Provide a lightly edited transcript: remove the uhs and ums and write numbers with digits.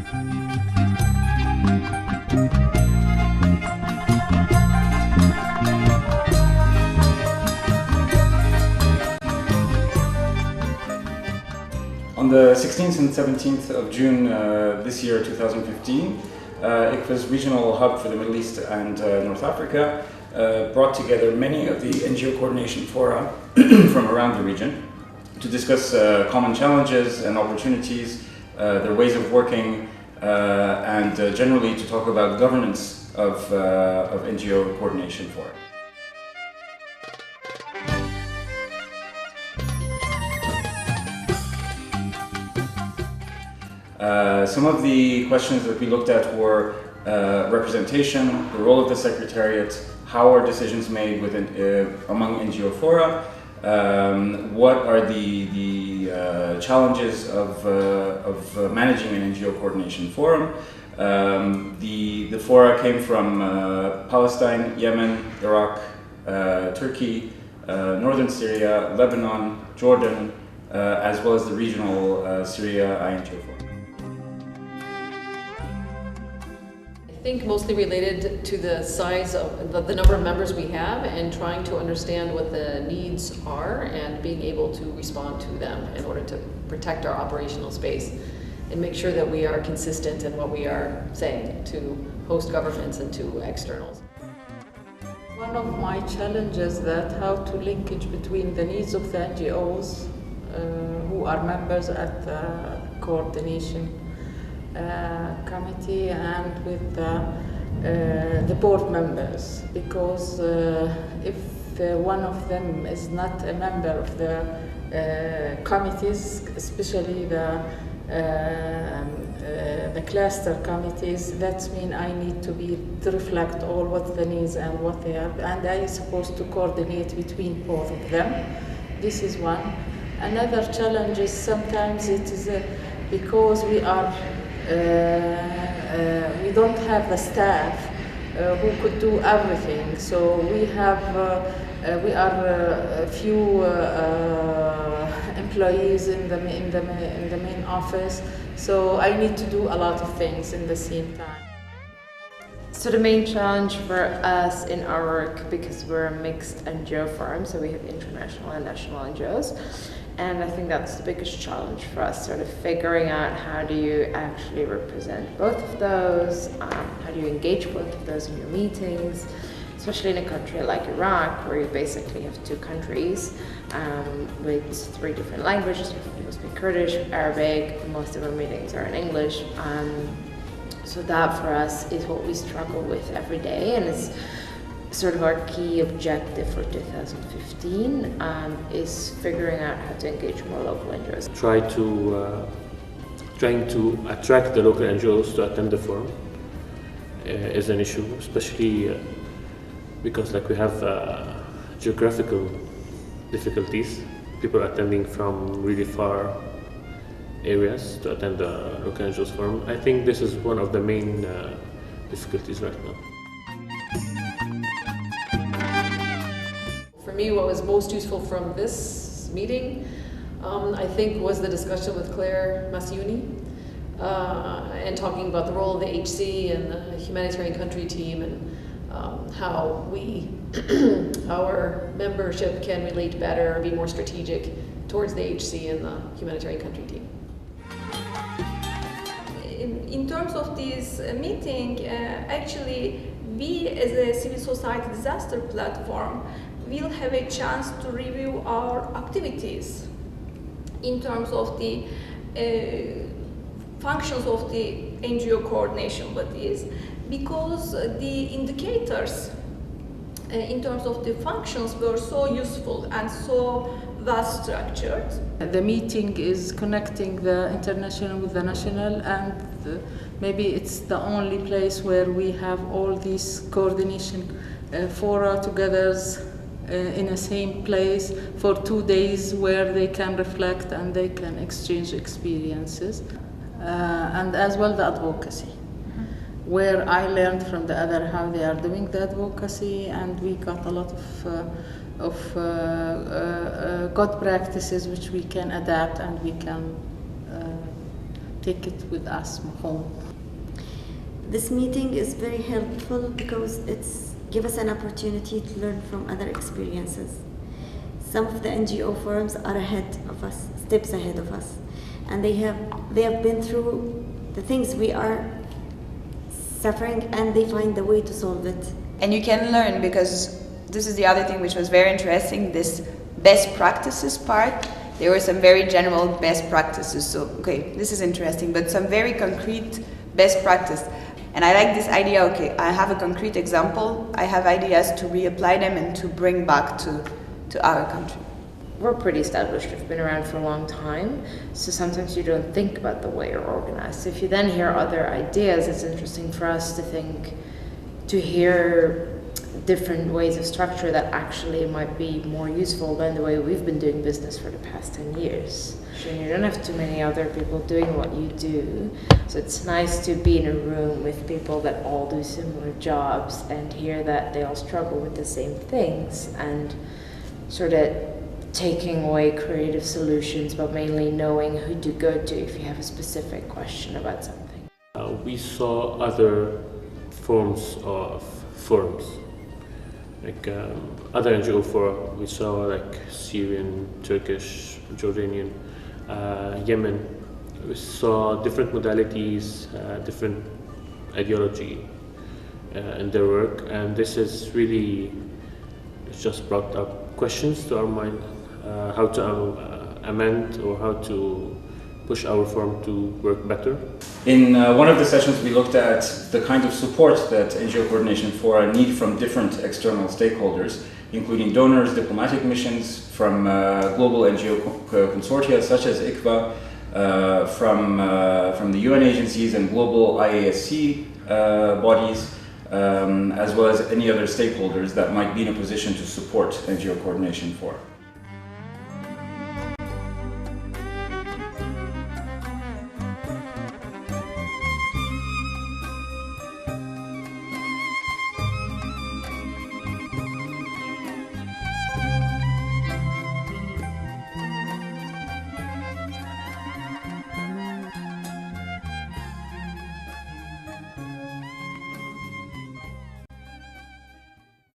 On the 16th and 17th of June this year, 2015, ICFA's regional hub for the Middle East and North Africa brought together many of the NGO coordination fora from around the region to discuss common challenges and opportunities, their ways of working, and generally to talk about governance of NGO coordination fora. Some of the questions that we looked at were representation, the role of the Secretariat, how are decisions made within, among NGO fora, what are the challenges of managing an NGO coordination forum. The fora came from Palestine, Yemen, Iraq, Turkey, Northern Syria, Lebanon, Jordan, as well as the regional Syria INGO forum. I think mostly related to the size of the number of members we have and trying to understand what the needs are and being able to respond to them in order to protect our operational space and make sure that we are consistent in what we are saying to host governments and to externals. One of my challenges that how to linkage between the needs of the NGOs who are members at the coordination committee and with the board members, because if one of them is not a member of the committees, especially the cluster committees, that means I need to reflect all what the needs and what they are, and I am supposed to coordinate between both of them. This is one. Another challenge is sometimes it is because we don't have the staff who could do everything. So we are a few employees in the main office. So I need to do a lot of things in the same time. So the main challenge for us in our work, because we're a mixed NGO firm, so we have international and national NGOs, and I think that's the biggest challenge for us, sort of figuring out how do you actually represent both of those, how do you engage both of those in your meetings, especially in a country like Iraq, where you basically have two countries with 3 different languages. People speak Kurdish, Arabic, most of our meetings are in English. So that for us is what we struggle with every day, and it's sort of our key objective for 2015 is figuring out how to engage more local NGOs. Trying to attract the local NGOs to attend the forum is an issue, especially because we have geographical difficulties. People attending from really far areas to attend the local NGOs forum. I think this is one of the main difficulties right now. For me, what was most useful from this meeting, I think, was the discussion with Claire Masiouni and talking about the role of the HC and the humanitarian country team and how our membership can relate better, be more strategic towards the HC and the humanitarian country team. In terms of this meeting, actually, we as a civil society disaster platform will have a chance to review our activities in terms of the functions of the NGO coordination bodies, because the indicators in terms of the functions were so useful and so well structured. The meeting is connecting the international with the national, and maybe it's the only place where we have all these coordination fora together in the same place for 2 days, where they can reflect and they can exchange experiences. And as well the advocacy, where I learned from the other how they are doing the advocacy, and we got a lot of good practices which we can adapt and we can take it with us home. This meeting is very helpful because it's give us an opportunity to learn from other experiences. Some of the NGO forums are ahead of us, steps ahead of us, and they have been through the things we are suffering, and they find a way to solve it. And you can learn, because this is the other thing which was very interesting, this best practices part. There were some very general best practices, so okay, this is interesting, but some very concrete best practice. And I like this idea, okay, I have a concrete example, I have ideas to reapply them and to bring back to our country. We're pretty established, we've been around for a long time, so sometimes you don't think about the way you're organized. So if you then hear other ideas, it's interesting for us to hear different ways of structure that actually might be more useful than the way we've been doing business for the past 10 years. And you don't have too many other people doing what you do, so it's nice to be in a room with people that all do similar jobs and hear that they all struggle with the same things, and sort of taking away creative solutions, but mainly knowing who to go to if you have a specific question about something. We saw other forms of forums, like other NGO fora. We saw like Syrian, Turkish, Jordanian, Yemen. We saw different modalities, different ideology in their work, and this is really, it's just brought up questions to our mind, how to amend or how to push our forum to work better. In one of the sessions, we looked at the kind of support that NGO coordination fora need from different external stakeholders, including donors, diplomatic missions, from global NGO consortia such as ICVA, from the UN agencies and global IASC bodies, as well as any other stakeholders that might be in a position to support NGO coordination fora.